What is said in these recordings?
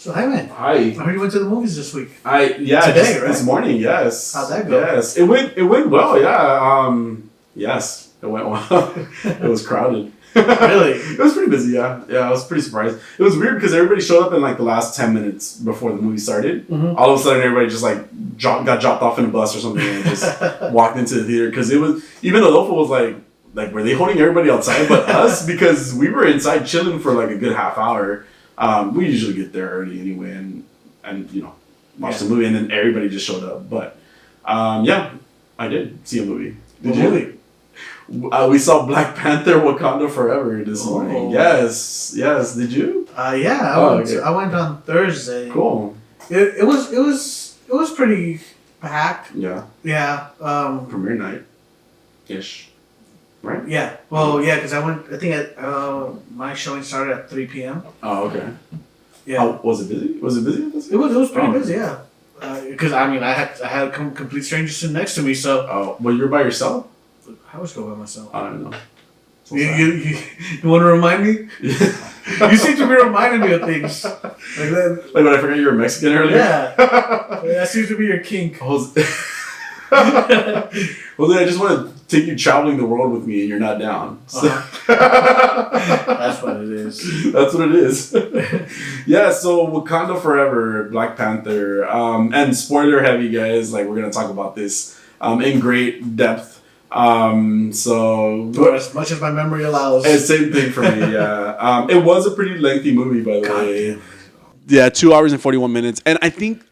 So, hi, man. Hi. I heard you went to the movies this week. Today, right? this morning, yes. How'd that go? Yes, it went well, yeah. Yes, it went well. It was crowded. Really? It was pretty busy, yeah. Yeah, I was pretty surprised. It was weird because everybody showed up in like the last 10 minutes before the movie started. Mm-hmm. All of a sudden, everybody just like got dropped off in a bus or something and just walked into the theater because it was, even Adolfo was like, were they holding everybody outside but us? Because we were inside chilling for like a good half hour. We usually get there early anyway and you know, watch the movie, and then everybody just showed up. But yeah, I did see a movie. Did you? Movie? We saw Black Panther: Wakanda Forever this morning. Yes. Did you? Yeah. I went on Thursday. Cool. It was pretty packed. Yeah. Yeah. Premiere night, ish. Right. Yeah. Well, yeah, because I went. I think my showing started at 3 p.m. Oh, okay. Yeah. How, was it busy? Was it busy? It was pretty busy. Yeah. Because I mean, I had a complete stranger sitting next to me, so. Oh, well, you're by yourself? I was going by myself. I don't know. So You want to remind me? You seem to be reminding me of things. Like that. Like when I forgot you were Mexican earlier? Yeah. That seems to be your kink. Jose, I just want to take you traveling the world with me and you're not down. So. That's what it is. That's what it is. Yeah, so Wakanda Forever, Black Panther, and spoiler heavy, guys. Like, we're going to talk about this in great depth. But as much as my memory allows. Same thing for me, yeah. It was a pretty lengthy movie, by the way. Damn. Yeah, 2 hours and 41 minutes. And I think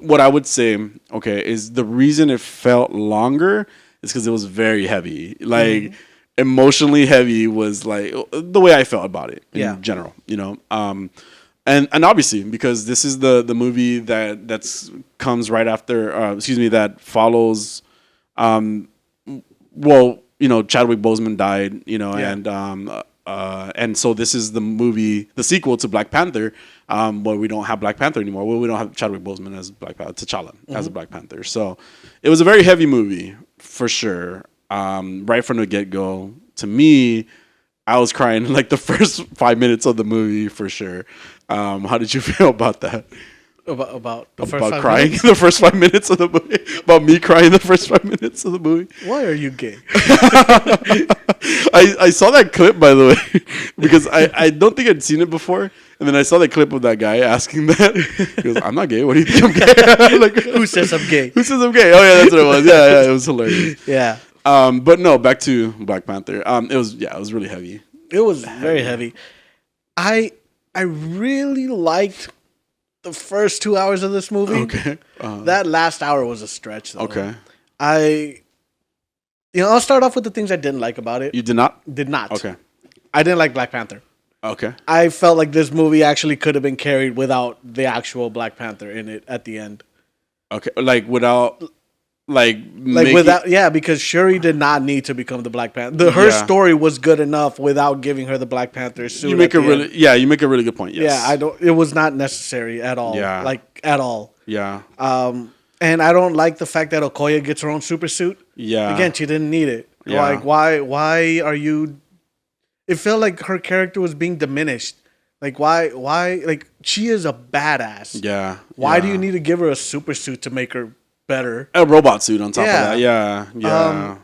what I would say, okay, is the reason it felt longer is because it was very heavy. Like, emotionally heavy was like the way I felt about it in general, you know. And obviously because this is the movie that comes right after, that follows, well, you know, Chadwick Boseman died, you know, and so this is the movie, the sequel to Black Panther, where we don't have Black Panther anymore. Well, we don't have Chadwick Boseman as Black Panther, T'Challa as a Black Panther. So it was a very heavy movie for sure. Right from the get-go. To me, I was crying like the first 5 minutes of the movie for sure. How did you feel about that? About crying in the first 5 minutes of the movie? About me crying in the first 5 minutes of the movie? Why are you gay? I saw that clip, by the way, because I don't think I'd seen it before. And then I saw the clip of that guy asking that. He goes, I'm not gay. What do you think I'm gay? Like, who says I'm gay? Who says I'm gay? Oh, yeah, that's what it was. Yeah, it was hilarious. Yeah. But no, back to Black Panther. It was really heavy. It was very heavy. I really liked the first 2 hours of this movie. Okay. That last hour was a stretch, though. Okay. I'll start off with the things I didn't like about it. You did not? Did not. Okay. I didn't like Black Panther. Okay. I felt like this movie actually could have been carried without the actual Black Panther in it at the end. Okay. Like without... because Shuri did not need to become the Black Panther. Her story was good enough without giving her the Black Panther suit. You make a really good point. Yes. Yeah, it was not necessary at all. Yeah. Like at all. Yeah. And I don't like the fact that Okoye gets her own super suit. Yeah. Again, she didn't need it. Yeah. Like why are you? It felt like her character was being diminished. Like why like she is a badass. Yeah. Why do you need to give her a super suit to make her better? A robot suit on top of that. Yeah.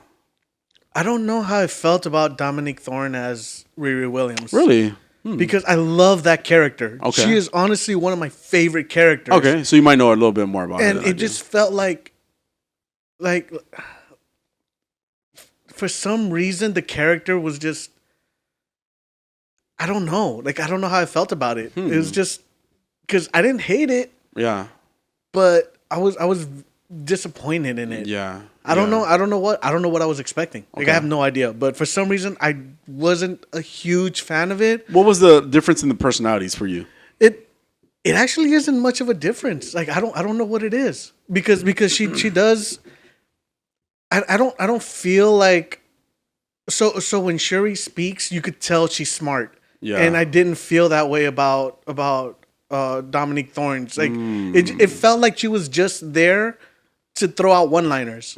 I don't know how I felt about Dominique Thorne as Riri Williams. Really? Because I love that character. Okay. She is honestly one of my favorite characters. Okay, so you might know a little bit more about her. And it just felt like for some reason the character was just, I don't know. Like I don't know how I felt about it. It was just because I didn't hate it. Yeah. But I was disappointed in it. Yeah. I don't know what I was expecting. Like Okay. I have no idea. But for some reason I wasn't a huge fan of it. What was the difference in the personalities for you? It actually isn't much of a difference. Like I don't know what it is. Because she does I don't feel like so when Shuri speaks, you could tell she's smart. Yeah. And I didn't feel that way about Dominique Thorne's. Like it felt like she was just there to throw out one-liners.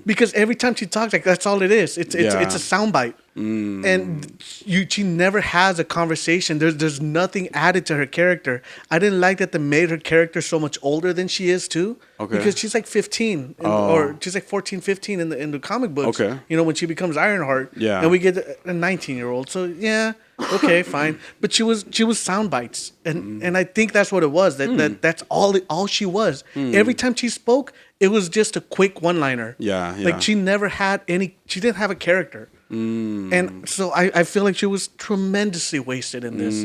Because every time she talks, like that's all it is. It's a soundbite. And she never has a conversation. There's nothing added to her character. I didn't like that they made her character so much older than she is too. Okay. Because she's like 15 or she's like 14, 15 in the comic books. Okay. You know, when she becomes Ironheart. Yeah. And we get a 19-year-old. So yeah, okay, fine. But she was sound bites. And I think that's what it was. That's all she was. Every time she spoke, it was just a quick one-liner. Yeah. Like she never had she didn't have a character. And so I feel like she was tremendously wasted in this.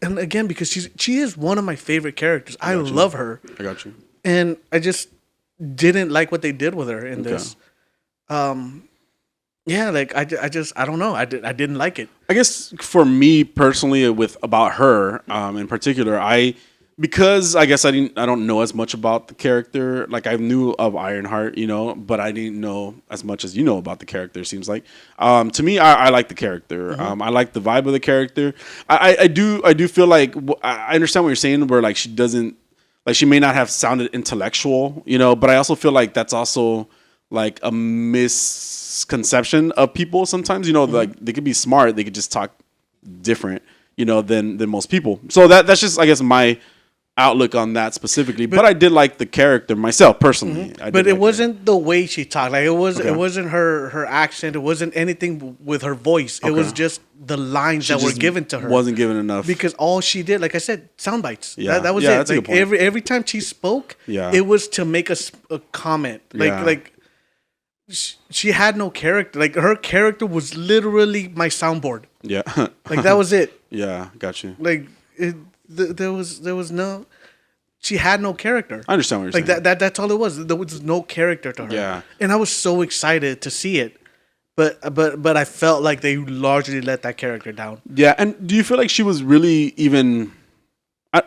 And again, because she is one of my favorite characters. I love her. I got you. And I just didn't like what they did with her in this. Yeah, like I don't know. I didn't like it. I guess for me personally, with about her in particular, because I guess I don't know as much about the character. Like I knew of Ironheart, you know, but I didn't know as much as you know about the character. Seems like to me, I like the character. I like the vibe of the character. I do feel like I understand what you're saying. Where like she doesn't like she may not have sounded intellectual, you know, but I also feel like that's also like a misconception of people sometimes. You know, like they could be smart, they could just talk different, you know, than most people. So that's just I guess my outlook on that specifically, but I did like the character myself personally. But it wasn't the way she talked. Like it wasn't her accent. It wasn't anything with her voice. It was just the lines that were given to her. Wasn't given enough because all she did, like I said, sound bites. Yeah, that was it. That's like a good point. every time she spoke, it was to make a comment. Like she had no character. Like her character was literally my soundboard. Yeah, like that was it. Yeah, got you. Like there was no. She had no character. I understand what you're saying. That's all it was. There was no character to her. Yeah. And I was so excited to see it, but I felt like they largely let that character down. Yeah. And do you feel like she was really even,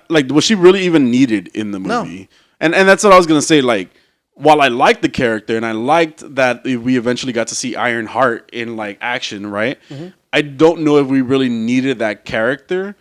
like, was she really even needed in the movie? No. And that's what I was gonna say. Like, while I liked the character and I liked that we eventually got to see Ironheart in like action, right? I don't know if we really needed that character.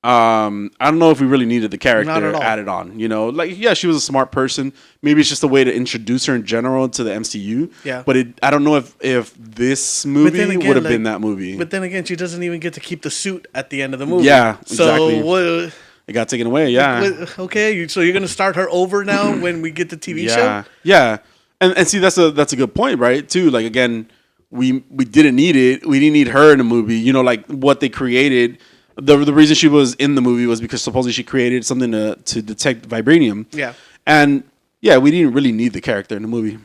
I don't know if we really needed the character added on, you know, like, yeah, she was a smart person. Maybe it's just a way to introduce her in general to the MCU. Yeah. But I don't know if this movie would have been that movie. But then again, she doesn't even get to keep the suit at the end of the movie. Yeah, exactly. So it got taken away. Yeah. Okay. So you're going to start her over now when we get the TV show? Yeah. And see, that's a good point, right? Too. Like, again, we didn't need it. We didn't need her in the movie. You know, like what they created. The reason she was in the movie was because supposedly she created something to detect vibranium. Yeah. And yeah, we didn't really need the character in the movie.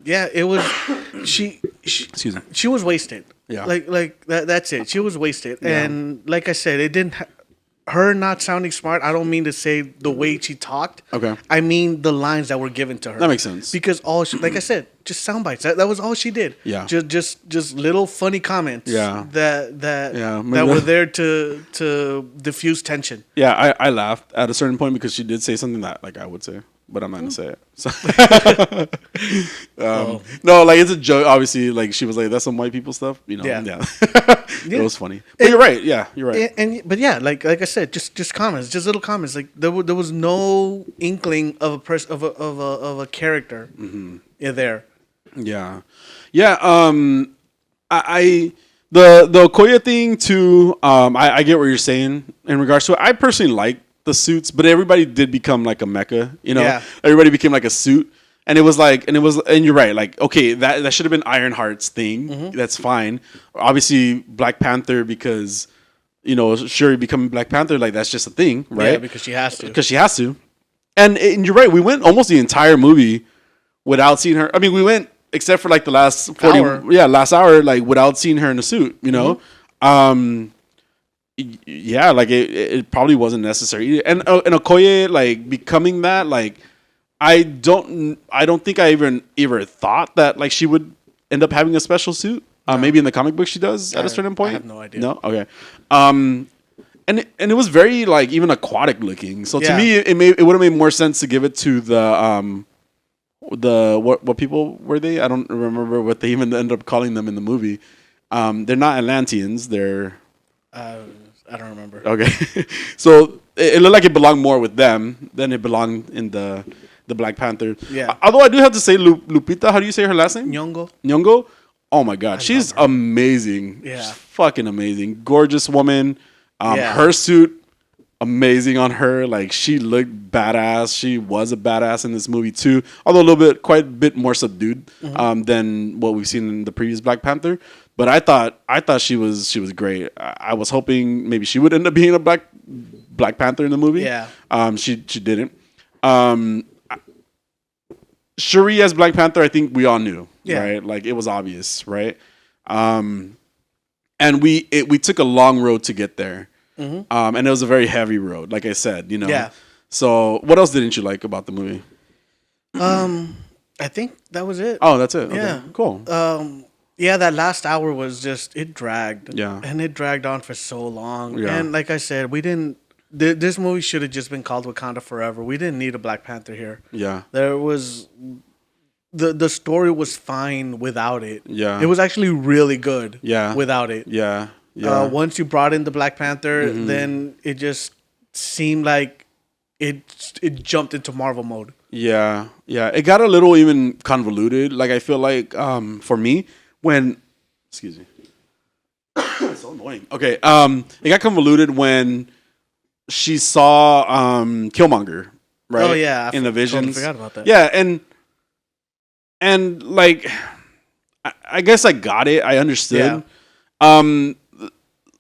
Yeah, it was she excuse me. She was wasted. Yeah. Like that's it. She was wasted. Yeah. And like I said, it didn't her not sounding smart, I don't mean to say the way she talked. Okay. I mean the lines that were given to her. That makes sense. Because like I said, just sound bites. That was all she did. Yeah. Just little funny comments. Yeah. That were there to diffuse tension. Yeah, I laughed at a certain point because she did say something that like I would say, but I'm not gonna say it. So no, like it's a joke. Obviously, like she was like, "That's some white people stuff," you know. Yeah. It was funny. But you're right. Yeah, you're right. But yeah, like I said, just comments, just little comments. Like there was no inkling of a person of a character there. Yeah. I the Okoye thing too. I get what you're saying in regards to it. I personally like the suits, but everybody did become like a mecha. You know, everybody became like a suit. And you're right. Like, okay, that should have been Ironheart's thing. That's fine. Obviously, Black Panther, because, you know, Shuri becoming Black Panther, like, that's just a thing, right? Yeah, because she has to. And you're right. We went almost the entire movie without seeing her. I mean, we went, except for, like, the last 40... last hour, like, without seeing her in a suit, you know? Yeah, like, it probably wasn't necessary. And Okoye, like, becoming that, like... I don't think I even ever thought that like she would end up having a special suit. Maybe in the comic book she does at a certain point. I have no idea. No, okay. And it was very like even aquatic looking. So to me, it would have made more sense to give it to the what people were they? I don't remember what they even ended up calling them in the movie. They're not Atlanteans. They're I don't remember. Okay, so it looked like it belonged more with them than it belonged in the Black Panther. Yeah. Although I do have to say, Lupita, how do you say her last name? Nyong'o. Nyong'o. Oh my God, she's amazing. Yeah. She's fucking amazing. Gorgeous woman. Yeah. Her suit, amazing on her. Like, she looked badass. She was a badass in this movie too, although a little bit, quite a bit more subdued than what we've seen in the previous Black Panther. But I thought she was great. I was hoping maybe she would end up being a Black Panther in the movie. Yeah. She didn't. Shuri as Black Panther, I think we all knew, right? Like, it was obvious, right? And we took a long road to get there, and it was a very heavy road, like I said, Yeah. So, what else didn't you like about the movie? I think that was it. Oh, that's it. Yeah. Okay, cool. Yeah, that last hour was just, it dragged. Yeah. And it dragged on for so long. Yeah. And like I said, we didn't. This movie should have just been called Wakanda Forever. We didn't need a Black Panther here. Yeah. There was the story was fine without it. Yeah. It was actually really good. Yeah. Without it. Yeah. Yeah. Once you brought in the Black Panther, then it just seemed like it jumped into Marvel mode. Yeah. Yeah. It got a little even convoluted. Like, I feel like for me, when excuse me. It's so annoying. Okay. It got convoluted when she saw Killmonger, right? Oh yeah, in the visions. Totally forgot about that. Yeah, and like, I guess I got it. I understood. Yeah.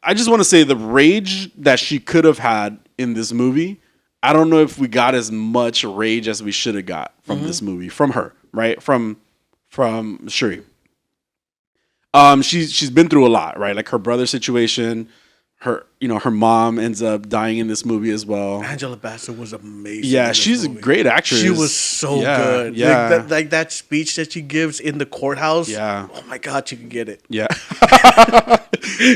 I just want to say the rage that she could have had in this movie. I don't know if we got as much rage as we should have got from this movie, from her, right? From Shuri. She's been through a lot, right? Like, her brother's situation. Her mom ends up dying in this movie as well. Angela Bassett was amazing. Yeah, she's a great actress. She was so good. Yeah, like that speech that she gives in the courthouse. Yeah. Oh my God, she could get it. Yeah.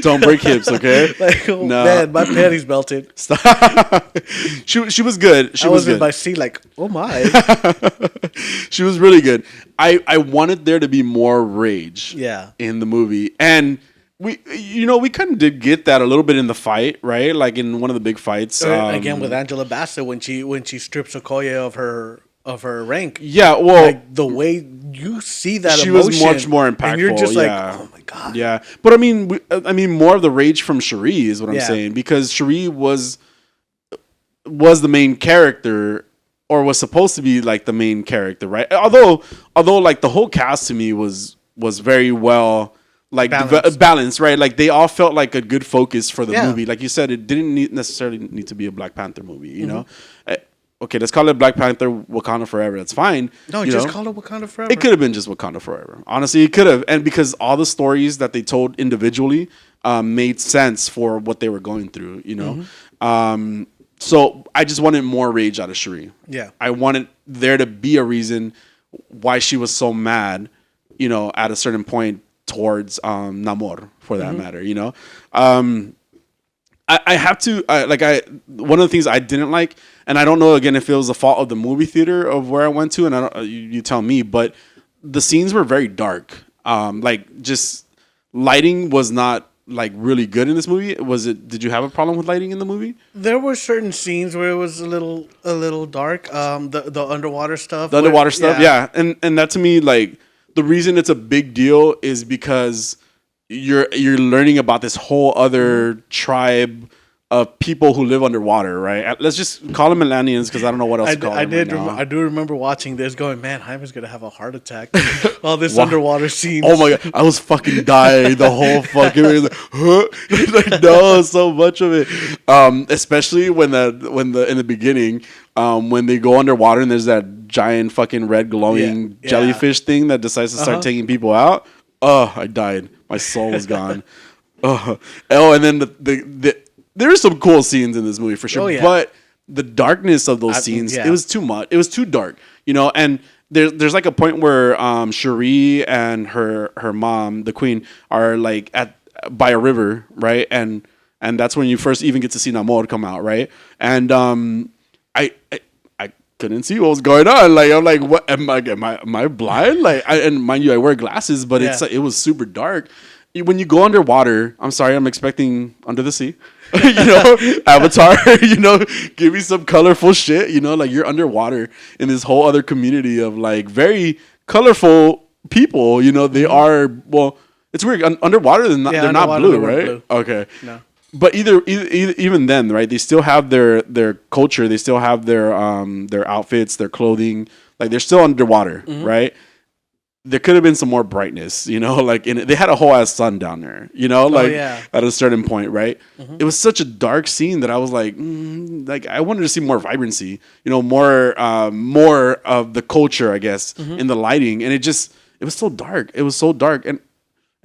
Don't break hips, okay? Like, oh man, my panties melted. She was good. She I was was in good. my seat like, oh my. She was really good. I wanted there to be more rage. Yeah. In the movie, and we kind of did get that a little bit in the fight, right? Like, in one of the big fights. Again with Angela Bassett when she strips Okoye of her rank. Yeah, well, like the way you see that she emotion, was much more impactful. and you're just like, yeah. oh my God. Yeah, but I mean, more of the rage from Shuri is what I'm Yeah. saying, because Shuri was the main character, or was supposed to be like the main character, right? Although like the whole cast to me was very well. Like, balanced, right? Like, they all felt like a good focus for the movie. Like you said, it didn't necessarily need to be a Black Panther movie, you know? Okay, let's call it Black Panther Wakanda Forever. That's fine. No, just call it Wakanda Forever. It could have been just Wakanda Forever. Honestly, it could have. And because all the stories that they told individually made sense for what they were going through, you know? So I just wanted more rage out of Shuri. Yeah. I wanted there to be a reason why she was so mad, you know, at a certain point towards Namor, for that matter, you know. I have to one of the things I didn't like, and I don't know again if it was the fault of the movie theater of where I went to, and I don't, you tell me, but the scenes were very dark. Like, just lighting was not like really good in this movie. Did you have a problem with lighting in the movie? There were certain scenes where it was a little dark. The underwater stuff. The underwater stuff, yeah. And that to me, like, the reason it's a big deal is because you're learning about this whole other tribe of people who live underwater, right? Let's just call them Atlanteans, because I don't know what else to call them right now. I do remember watching this going, man, Jaime's going to have a heart attack. All this underwater scenes. Oh my God. I was fucking dying the whole fucking way. Like, huh? Like, no, so much of it. Especially in the beginning, when they go underwater and there's that giant fucking red glowing jellyfish thing that decides to start taking people out. Oh, I died. My soul was gone. Oh, and then there's some cool scenes in this movie for sure. Oh, yeah. But the darkness of those scenes, it was too much. It was too dark, you know. And there's like a point where Shuri and her mom, the queen, are like by a river, right? And that's when you first even get to see Namor come out, right? And I couldn't see what was going on. Like, I'm like, what am I blind? Like, and mind you, I wear glasses, but it's like, it was super dark. When you go underwater, I'm sorry, I'm expecting Under the Sea, you know, Avatar, you know, give me some colorful shit, you know, like, you're underwater in this whole other community of like very colorful people, you know. They are, well, It's weird. Underwater, they're not underwater, blue, they weren't right? blue. Okay. No. But even then, right? They still have their culture. They still have their outfits, their clothing. Like they're still underwater, right? There could have been some more brightness, like they had a whole ass sun down there, like yeah. at a certain point, right? It was such a dark scene that I was like I wanted to see more vibrancy, more of the culture, I guess, in the lighting, and it was so dark. It was so dark, and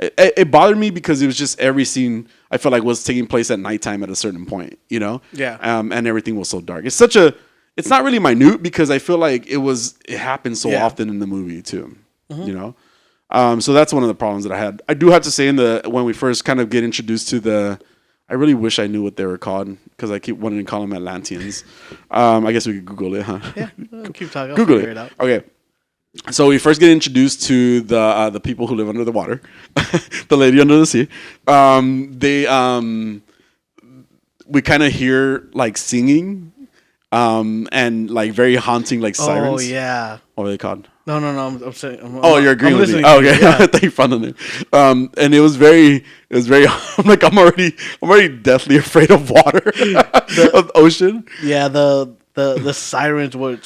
it bothered me because it was just every scene I felt like was taking place at nighttime at a certain point, Yeah. and everything was so dark. It's not really minute because I feel like it happened so often in the movie too. So that's one of the problems that I had. I do have to say when we first kind of get introduced to I really wish I knew what they were called because I keep wanting to call them Atlanteans. I guess we could Google it, huh? Yeah. Keep talking. I'll Google figure it. it out. Okay. So we first get introduced to the people who live under the water, the lady under the sea. We kind of hear like singing, and like very haunting like sirens. Oh yeah. What are they called? No. I'm saying. You're agreeing I'm with me. listening. Oh, okay. Yeah. Thank you for the name. And it was very. I'm like I'm already deathly afraid of water, of ocean. Yeah. The sirens were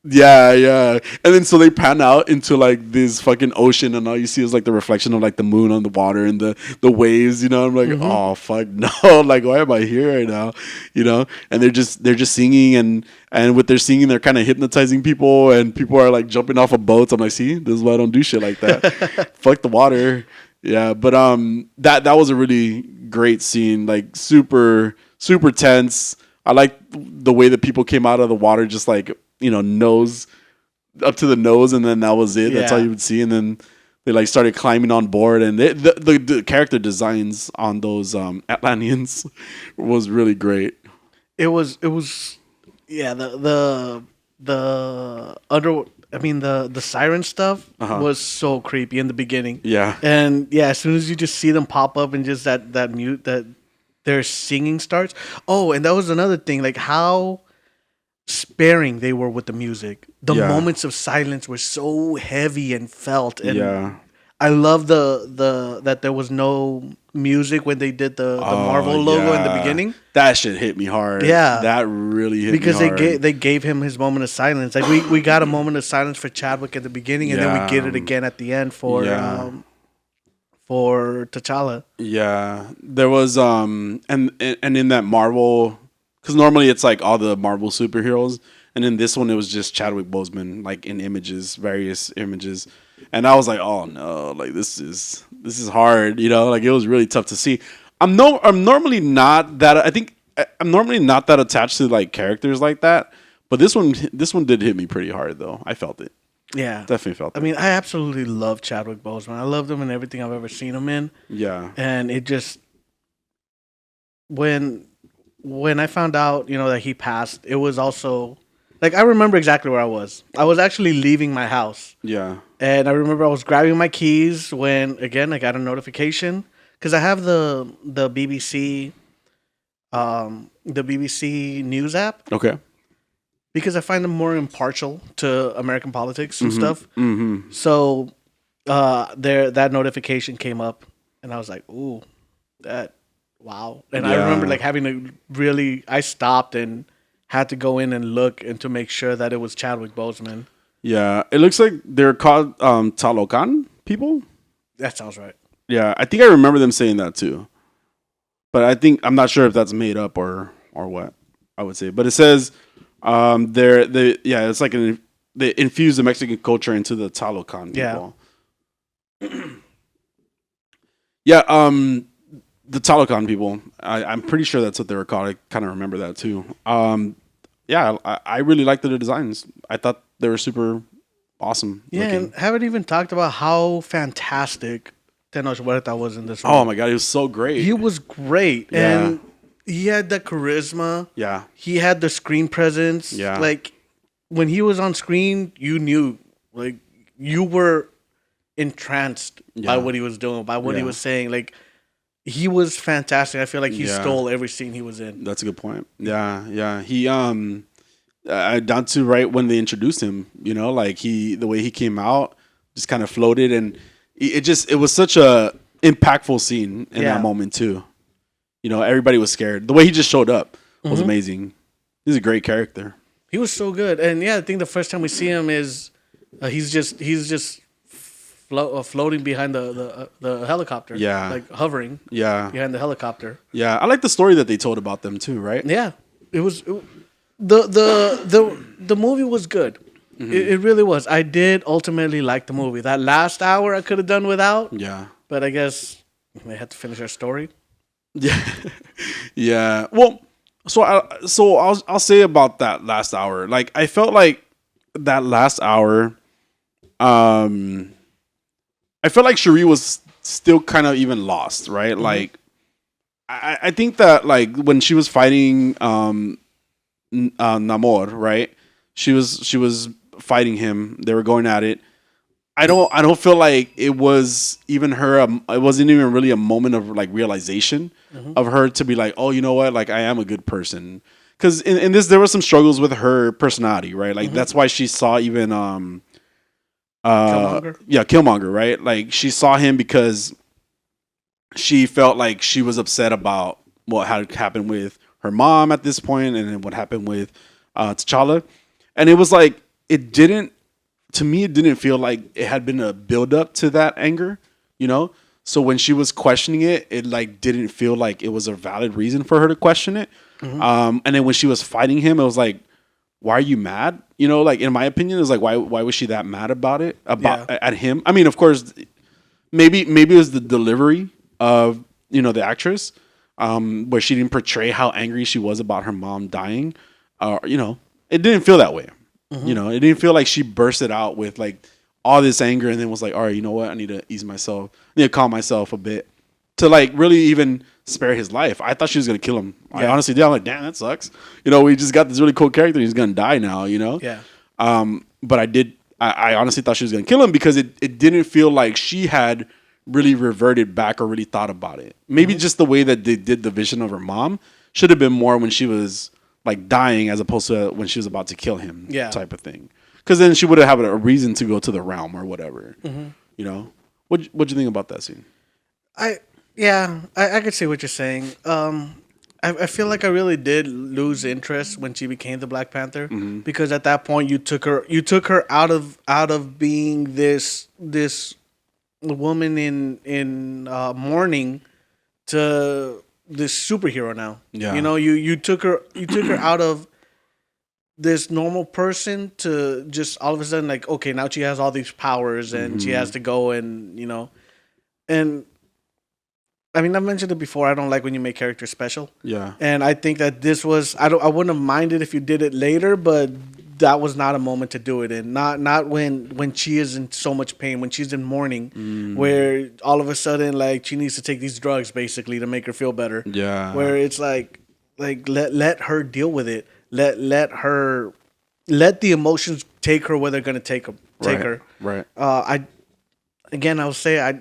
Yeah. And then so they pan out into like this fucking ocean, and all you see is like the reflection of like the moon on the water and the waves. I'm like, oh fuck no! Like, why am I here right now? And they're just singing, and with their singing, they're kind of hypnotizing people, and people are like jumping off of boats. I'm like, see, this is why I don't do shit like that. Fuck the water. Yeah, but that was a really great scene, like super super tense. I like the way that people came out of the water, just like nose up to the nose, and then that was it. That's all you would see, and then they like started climbing on board, and the character designs on those Atlanteans was really great. It was yeah, the under I mean the siren stuff was so creepy in the beginning. Yeah. And yeah, as soon as you just see them pop up and just that mute that their singing starts. Oh, and that was another thing, like how sparing they were with the music. The moments of silence were so heavy and felt, and I love the that there was no music when they did the Marvel logo in the beginning. That shit hit me hard. Yeah, that really hit because me hard. they gave him his moment of silence. Like we got a moment of silence for Chadwick at the beginning, and then we get it again at the end for T'Challa. Yeah, there was and in that Marvel, because normally it's like all the Marvel superheroes, and in this one it was just Chadwick Boseman, like in various images, and I was like, oh no, like this is hard, like it was really tough to see. I'm normally not that. I think I'm normally not that attached to like characters like that, but this one did hit me pretty hard though. I felt it. Yeah, definitely felt it. I mean, I absolutely love Chadwick Boseman. I loved him in everything I've ever seen him in. Yeah, and it just when I found out, that he passed, it was also like I remember exactly where I was. I was actually leaving my house. Yeah. And I remember I was grabbing my keys when again I got a notification because I have the BBC News app. Okay. Because I find them more impartial to American politics and stuff. Mm-hmm. So that notification came up, and I was like, "Ooh, wow!" And I remember like having to really. I stopped and had to go in and look and to make sure that it was Chadwick Boseman. Yeah, it looks like they're called Talocan people. That sounds right. Yeah, I think I remember them saying that too, but I'm not sure if that's made up or what I would say. But it says. It's like they infuse the Mexican culture into the Talocan people. Yeah. The Talocan people. I'm pretty sure that's what they were called. I kind of remember that too. I really liked the designs. I thought they were super awesome. Yeah, looking. and haven't even talked about how fantastic Tenoch Huerta was in this one. Oh my god, he was so great. He was great, Yeah. and he had the charisma. Yeah. He had the screen presence. Yeah. Like when he was on screen, you knew, like you were entranced by what he was doing, by what he was saying. Like he was fantastic. I feel like he stole every scene he was in. That's a good point. Yeah. He down to right when they introduced him, like the way he came out just kind of floated, and it was such a impactful scene in that moment too. You know, everybody was scared. The way he just showed up was amazing. He's a great character. He was so good, and yeah, I think the first time we see him is he's just floating behind the helicopter. Yeah, like hovering. Yeah, behind the helicopter. Yeah, I like the story that they told about them too. Right? Yeah, the movie was good. It really was. I did ultimately like the movie. That last hour I could have done without. Yeah, but I guess they had to finish our story. Yeah, yeah. Well, I'll say about that last hour. Like I felt like that last hour, I felt like Cherie was still kind of even lost, right? Like I think that like when she was fighting Namor, right? She was fighting him. They were going at it. I don't feel like it was even her. It wasn't even really a moment of like realization of her to be like, oh, you know what? Like I am a good person. Because in this, there were some struggles with her personality, right? Like that's why she saw even Killmonger? Yeah, Killmonger, right? Like she saw him because she felt like she was upset about what had happened with her mom at this point, and then what happened with T'Challa, and it was like it didn't. To me, it didn't feel like it had been a build up to that anger, you know. So when she was questioning it, it like didn't feel like it was a valid reason for her to question it. And then when she was fighting him, it was like, why are you mad? You know, like in my opinion, it was like why was she that mad about it at him? I mean, of course, maybe it was the delivery of the actress, where she didn't portray how angry she was about her mom dying. It didn't feel that way. It didn't feel like she bursted out with like all this anger and then was like, all right, you know what? I need to ease myself. I need to calm myself a bit to like really even spare his life. I thought she was going to kill him. Yeah. I honestly did. I'm like, damn, that sucks. We just got this really cool character. He's going to die now, Yeah. But I honestly thought she was going to kill him because it didn't feel like she had really reverted back or really thought about it. Maybe just the way that they did the vision of her mom should have been more when she was like dying as opposed to when she was about to kill him, type of thing. Because then she would have had a reason to go to the realm or whatever. What'd you think about that scene? I could see what you're saying. I feel like I really did lose interest when she became the Black Panther because at that point you took her out of being this woman in mourning to this superhero now. Yeah. You took her out of this normal person to just all of a sudden like, okay, now she has all these powers and she has to go and and I mean, I mentioned it before. I don't like when you make characters special. Yeah. And I think that this was I wouldn't have minded if you did it later, but that was not a moment to do it in. Not when she is in so much pain, when she's in mourning, where all of a sudden like she needs to take these drugs basically to make her feel better. Yeah. Where it's like let her deal with it. Let the emotions take her where they're gonna take her. Right. I'll say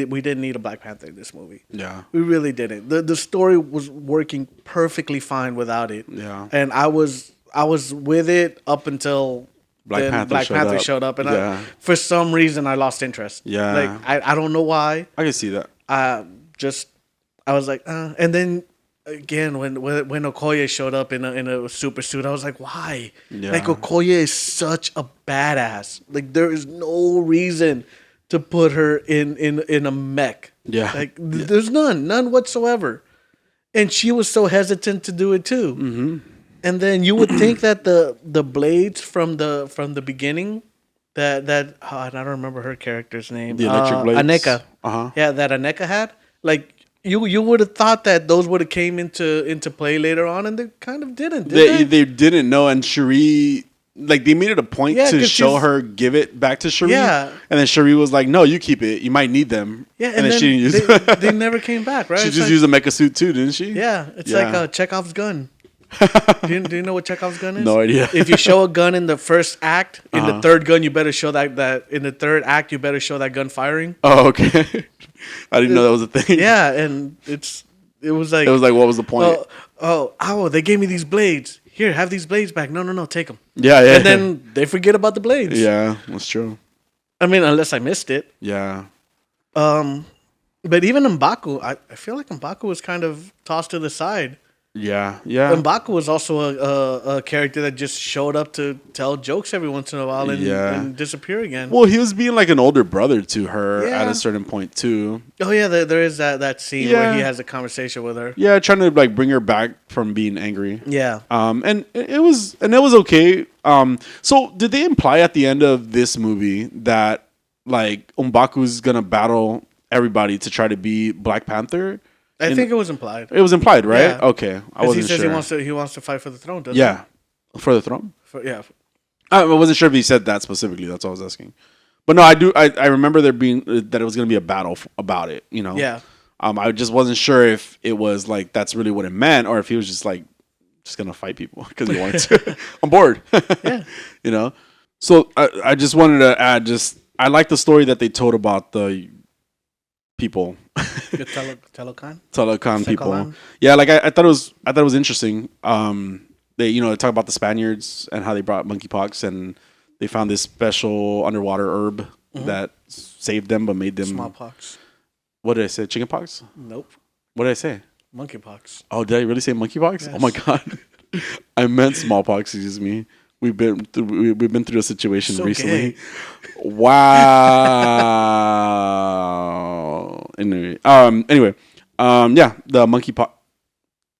we didn't need a Black Panther in this movie. Yeah. We really didn't. The story was working perfectly fine without it. Yeah. And I was with it up until Black Panther showed up. And for some reason I lost interest. Yeah. Like I don't know why. I can see that. I was like, and then again when Okoye showed up in a super suit, I was like, why? Yeah. Like Okoye is such a badass. Like there is no reason to put her in a mech. Yeah. Like there's none whatsoever. And she was so hesitant to do it too. Mm-hmm. And then you would think that the blades from the beginning that I don't remember her character's name. The electric blades. Aneka. Uh-huh. Yeah, that Aneka had. Like you would have thought that those would have came into play later on, and they kind of didn't. Did they didn't know, and Cherie. Like they made it a point to show her give it back to Cherie. Yeah. And then Cherie was like, no, you keep it. You might need them. Yeah, and then she didn't use it. They never came back, right? She just used a mecha suit too, didn't she? Yeah. It's like Chekhov's gun. Do you know what Chekhov's gun is? No idea. If you show a gun in the first act, in the third gun, you better show that in the third act, you better show that gun firing. Oh, okay. I didn't know that was a thing. Yeah, and it was like what was the point? They gave me these blades. Here, have these blades back. No, take them. Yeah. And then they forget about the blades. Yeah, that's true. I mean, unless I missed it. Yeah. But even M'Baku, I feel like M'Baku was kind of tossed to the side. Yeah, yeah, M'Baku was also a character that just showed up to tell jokes every once in a while yeah. and disappear again. Well, he was being like an older brother to her at a Yeah. certain point too. Oh yeah, there is that scene where he Yeah, has a conversation with her. yeah, trying to like bring her back from being angry. Yeah. And it was okay. So did they imply at the end of this movie that like M'Baku's gonna battle everybody to try to be Black Panther? I think it was implied. It was implied, right? Yeah. Okay, I Because wasn't he says sure. he wants to fight for the throne, doesn't Yeah, for the throne. he? Yeah. I wasn't sure if he said that specifically. That's all I was asking. But no, I do. I remember there being that it was going to be a battle about it. You know. Yeah. I just wasn't sure if it was like that's really what it meant, or if he was just like just gonna fight people because he wanted to. I'm bored. Yeah. You know. So I just wanted to add just I like the story that they told about the people. The Telocan? Telecom people. Secolan? Yeah, like I thought it was interesting. They they talk about the Spaniards and how they brought monkeypox and they found this special underwater herb that saved them but made them Smallpox. What did I say? Chickenpox? Nope. What did I say? Monkeypox. Oh, did I really say monkeypox? Yes. Oh my god. I meant smallpox, excuse me. We've been through a situation So recently. gay. Wow. Anyway, yeah, the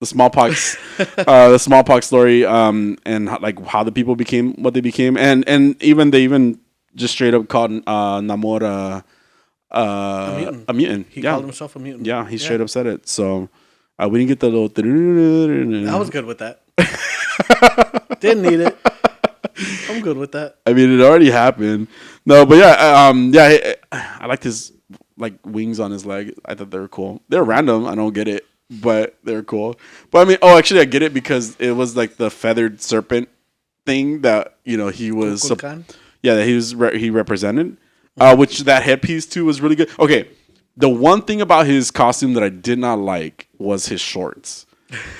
smallpox, the smallpox story, and how the people became what they became, and they even just straight up called Namora mutant. a mutant. He called himself a mutant. Yeah, he straight up said it. So we didn't get the little. I was good with that. Didn't need it. I'm good with that. I mean, it already happened. No, but I liked his like wings on his leg. I thought they were cool. They're random. I don't get it, but they're cool. But I mean, actually, I get it because it was like the feathered serpent thing that he was. Kukulkan? That he represented, which that headpiece too was really good. Okay, the one thing about his costume that I did not like was his shorts.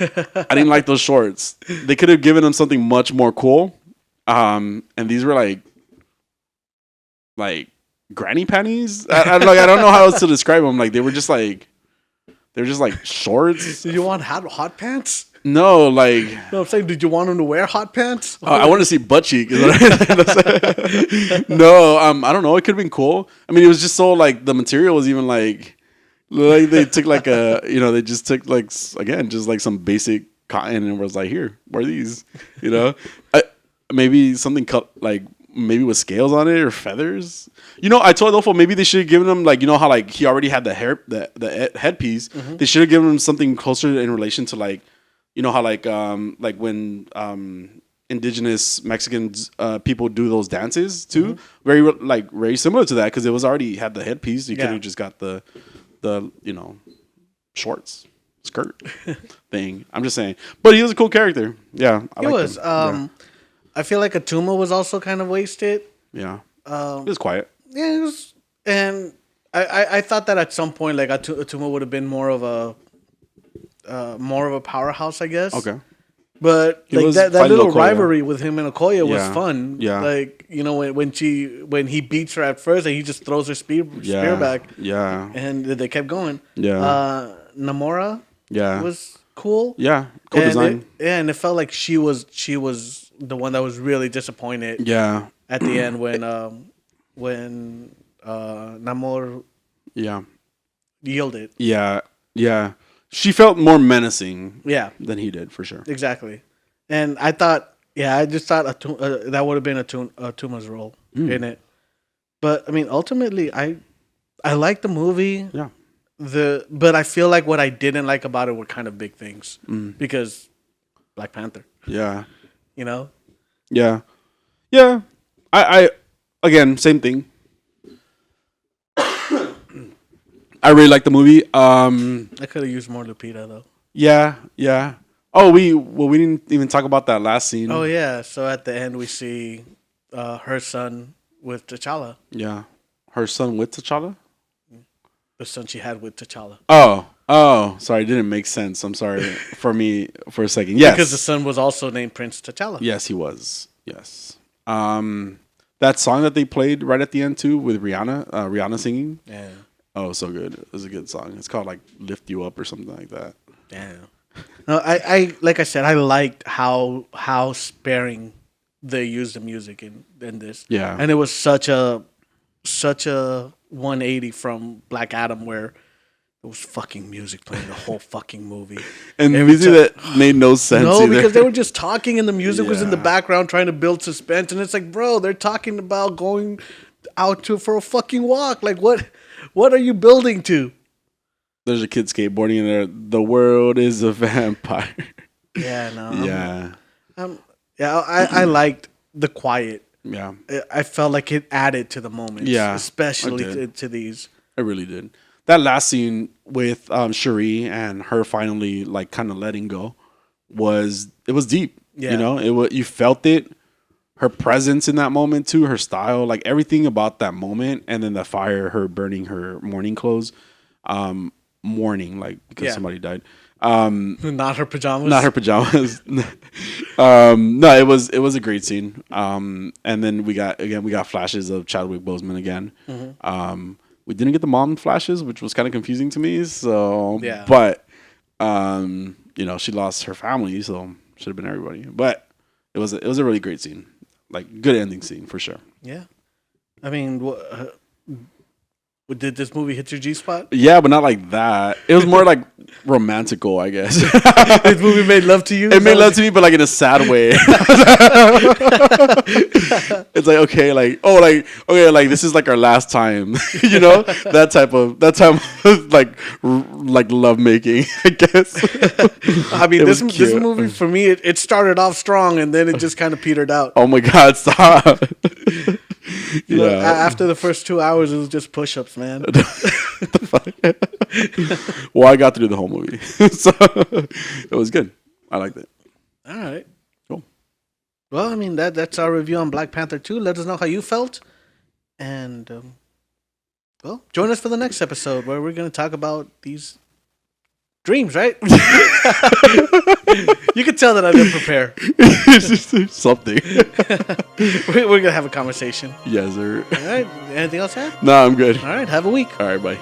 I didn't like those shorts. They could have given him something much more cool. And these were like granny panties. I don't know how else to describe them. Like they were just like shorts. Did you want hot pants? No, like No, I'm saying, did you want him to wear hot pants? I want to see butt cheek. Is what No, I don't know. It could have been cool. I mean, it was just so like the material was even like they took like they just took like again just like some basic cotton and was like, here, wear these. Maybe something cut like maybe with scales on it or feathers. I told Adolfo maybe they should have given him like how like he already had the headpiece. They should have given him something closer in relation to like how like when indigenous Mexicans people do those dances too. Very similar to that because it was already had the headpiece. You could have just got the shorts skirt thing. I'm just saying, but he was a cool character. Yeah, He was. I feel like Atuma was also kind of wasted. Yeah, it was quiet. Yeah, it was, and I thought that at some point like Atuma would have been more of a powerhouse, I guess. Okay. But He like was that fighting little Okoye. rivalry with him and Okoye was Yeah. fun. Yeah. Like when he beats her at first and he just throws her spear back. Yeah. And they kept going. Yeah. Namora Yeah. was cool. Yeah. Cool And design. and it felt like she was the one that was really disappointed Yeah. at the end when Namor Yeah. yielded. Yeah. Yeah. She felt more menacing Yeah, than he did, for sure. exactly. And I just thought that would have been Atuma's role in it. But I mean, ultimately, I like the movie. Yeah. But I feel like what I didn't like about it were kind of big things because Black Panther, Yeah. you know. Yeah. Yeah. I again, same thing. I really like the movie. I could have used more Lupita though. Yeah, yeah. Oh, we didn't even talk about that last scene. Oh yeah, so at the end we see her son with T'Challa, Yeah. Her son with T'Challa? the son she had with T'Challa. Oh, sorry, it didn't make sense. I'm sorry for me for a second. Yes. Because the son was also named Prince T'Challa. Yes, he was. Yes. That song that they played right at the end too with Rihanna singing. Yeah. Oh, so good. It was a good song. It's called like "Lift You Up" or something like that. Damn. No, I like I said, I liked how sparing they used the music in this. Yeah. And it was such a 180 from Black Adam where there was fucking music playing the whole fucking movie. And Every music that made no sense. No, either. because they were just talking and the music was in the Yeah. background trying to build suspense, and it's like, bro, they're talking about going out for a fucking walk. Like what are you building to? There's a kid skateboarding in there. The world is a vampire. Yeah, no. Yeah. Yeah, I liked the quiet. Yeah. I felt like it added to the moments. Yeah, I Especially did. to these. I really did. That last scene with Cherie and her finally like kind of letting go was deep. Yeah. You know, you felt it. Her presence in that moment too, her style, like everything about that moment, and then the fire, her burning her mourning clothes, mourning like because Yeah. somebody died. Not her pajamas. Not her pajamas. No, it was a great scene. And then we got flashes of Chadwick Boseman again. Mm-hmm. We didn't get the mom flashes, which was kind of confusing to me. So, Yeah. but she lost her family, so should have been everybody. But it was a really great scene, like good ending scene for sure. Yeah. I mean, did this movie hit your G spot? Yeah, but not like that. It was more like romantical, I guess. This movie made love to you? It made love to me, but like in a sad way. It's like okay, like this is like our last time, you know, that type of like love making, I guess. I mean, It this was cute. movie for me, it started off strong and then it just kind of petered out. Oh my God, stop! You know, Yeah, after the first 2 hours, it was just push-ups, man. well, I got through the whole movie, so it was good. I liked it. All right. Cool. Well, I mean, that's our review on Black Panther 2. Let us know how you felt. And, well, join us for the next episode where we're going to talk about these dreams, right? You can tell that I didn't prepare. Something. We're going to have a conversation. Yes, sir. All right. Anything else, Ed? No, I'm good. All right. Have a week. All right, bye.